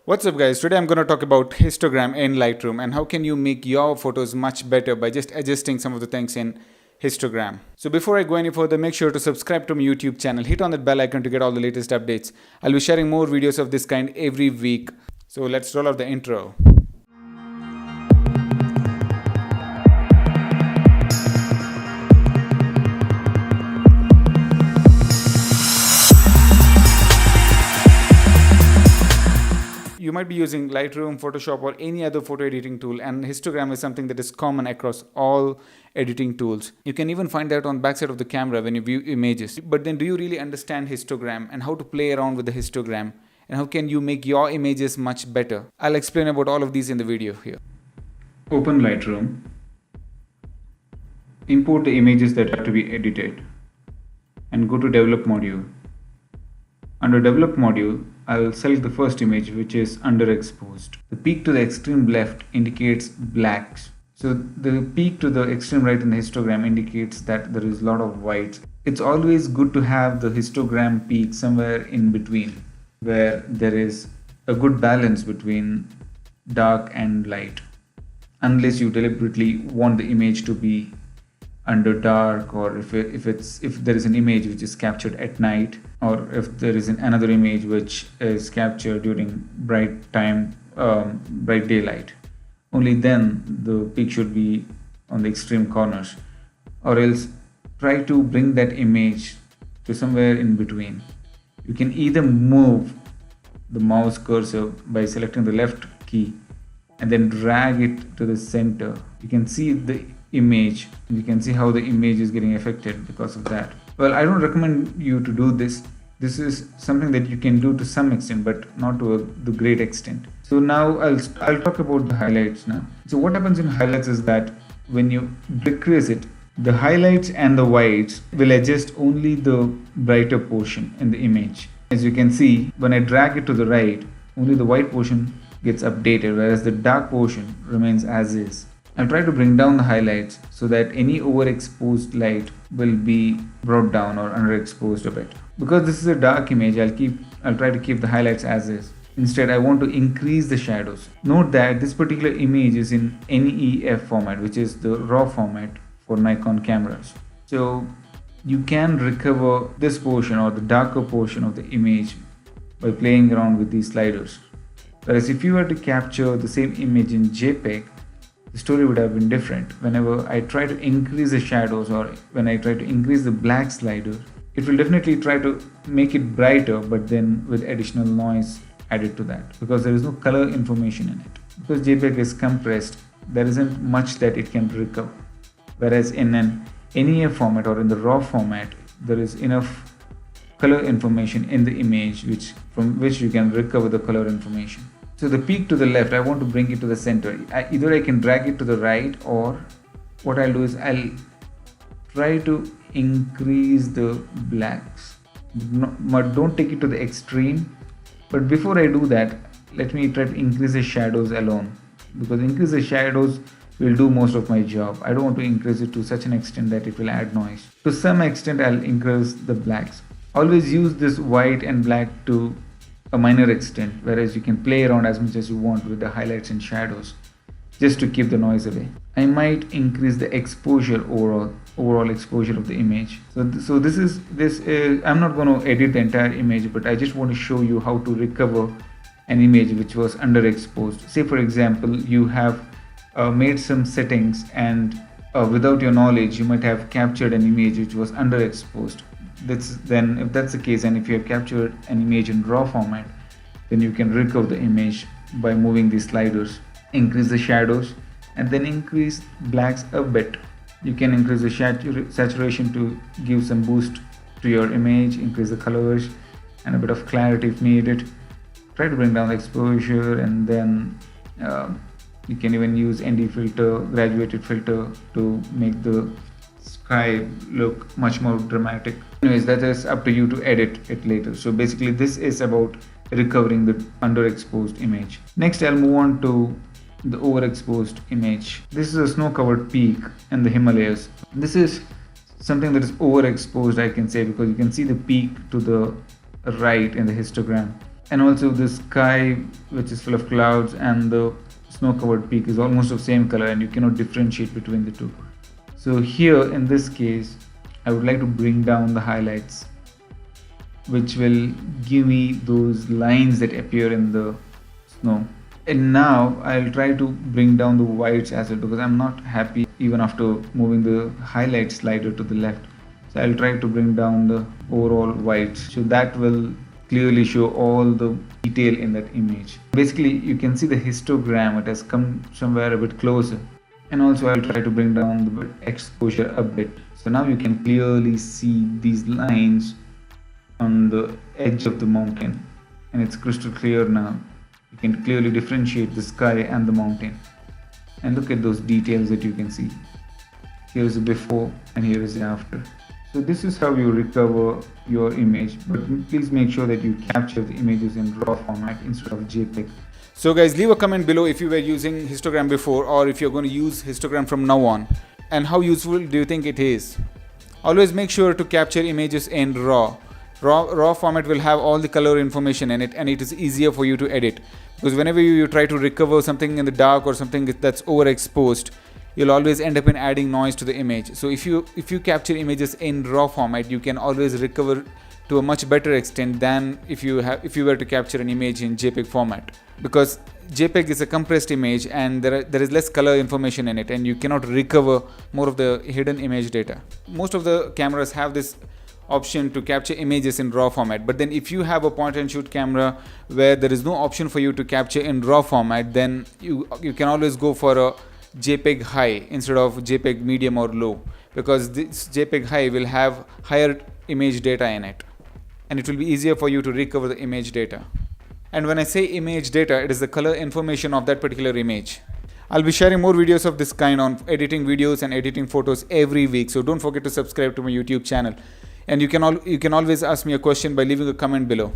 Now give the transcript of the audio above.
What's up guys, today I'm going to talk about histogram in Lightroom and how can you make your photos much better by just adjusting some of the things in histogram. So before I go any further, make sure to subscribe to my YouTube channel, hit on that bell icon to get all the latest updates. I'll be sharing more videos of this kind every week. So let's roll out the intro. You might be using Lightroom, Photoshop or any other photo editing tool, and histogram is something that is common across all editing tools. You can even find that on the backside of the camera when you view images. But then do you really understand histogram and how to play around with the histogram and how can you make your images much better? I'll explain about all of these in the video here. Open Lightroom. Import the images that have to be edited and go to Develop module. Under Develop module, I'll select the first image, which is underexposed. The peak to the extreme left indicates blacks. So the peak to the extreme right in the histogram indicates that there is a lot of whites. It's always good to have the histogram peak somewhere in between, where there is a good balance between dark and light, unless you deliberately want the image to be under dark, or if there is an image which is captured at night, or if there is another image which is captured during bright daylight, only then the peak should be on the extreme corners, or else try to bring that image to somewhere in between. You can either move the mouse cursor by selecting the left key and then drag it to the center. You can see the image, and you can see how the image is getting affected because of that. Well, I don't recommend you to do this. This is something that you can do to some extent, but not to the great extent. So now I'll talk about the highlights now. So what happens in highlights is that when you decrease it, the highlights and the whites will adjust only the brighter portion in the image. As you can see, when I drag it to the right, only the white portion gets updated, whereas the dark portion remains as is. I'll try to bring down the highlights so that any overexposed light will be brought down or underexposed a bit. Because this is a dark image, I'll try to keep the highlights as is. Instead, I want to increase the shadows. Note that this particular image is in NEF format, which is the RAW format for Nikon cameras. So you can recover this portion or the darker portion of the image by playing around with these sliders. Whereas if you were to capture the same image in JPEG, the story would have been different. Whenever I try to increase the shadows or when I try to increase the black slider, it will definitely try to make it brighter, but then with additional noise added to that, because there is no color information in it. Because JPEG is compressed, there isn't much that it can recover. Whereas in an NEF format or in the RAW format, there is enough color information in the image from which you can recover the color information. So the peak to the left, I want to bring it to the center. Either I can drag it to the right, or what I'll do is I'll try to increase the blacks. But don't take it to the extreme. But before I do that, let me try to increase the shadows alone, because increase the shadows will do most of my job. I don't want to increase it to such an extent that it will add noise. To some extent, I'll increase the blacks. Always use this white and black to a minor extent, whereas you can play around as much as you want with the highlights and shadows just to keep the noise away. I might increase the exposure, overall exposure of the image. So this is I'm not going to edit the entire image, but I just want to show you how to recover an image which was underexposed. Say for example, you have made some settings and without your knowledge you might have captured an image which was underexposed. Then if that's the case, and if you have captured an image in RAW format, then you can recover the image by moving these sliders. Increase the shadows and then increase blacks a bit. You can increase the saturation to give some boost to your image, increase the colors and a bit of clarity if needed. Try to bring down the exposure, and then you can even use ND filter, graduated filter, to make the sky look much more dramatic. Anyways, that is up to you to edit it later. So basically this is about recovering the underexposed image. Next, I'll move on to the overexposed image. This is a snow-covered peak in the Himalayas. This is something that is overexposed, I can say, because you can see the peak to the right in the histogram. And also the sky, which is full of clouds, and the snow-covered peak is almost of same color, and you cannot differentiate between the two. So here in this case, I would like to bring down the highlights, which will give me those lines that appear in the snow. And now I'll try to bring down the whites as well, because I'm not happy even after moving the highlight slider to the left. So I'll try to bring down the overall whites, so that will clearly show all the detail in that image. Basically you can see the histogram, it has come somewhere a bit closer. And also I'll try to bring down the exposure a bit, so now you can clearly see these lines on the edge of the mountain, and it's crystal clear now. You can clearly differentiate the sky and the mountain, and look at those details that you can see. Here is the before and here is the after. So this is how you recover your image, but please make sure that you capture the images in RAW format instead of JPEG. So guys, leave a comment below if you were using histogram before, or if you're going to use histogram from now on, and how useful do you think it is. Always make sure to capture images in RAW. RAW format will have all the color information in it, and it is easier for you to edit, because whenever you try to recover something in the dark or something that's overexposed, you'll always end up in adding noise to the image. So if you capture images in RAW format, you can always recover to a much better extent than if you were to capture an image in JPEG format, because JPEG is a compressed image and there is less color information in it, and you cannot recover more of the hidden image data. Most of the cameras have this option to capture images in RAW format, but then if you have a point and shoot camera where there is no option for you to capture in RAW format, then you can always go for a JPEG high instead of JPEG medium or low, because this JPEG high will have higher image data in it, and it will be easier for you to recover the image data. And when I say image data, it is the color information of that particular image. I'll be sharing more videos of this kind on editing videos and editing photos every week, so don't forget to subscribe to my YouTube channel. And you can always ask me a question by leaving a comment below.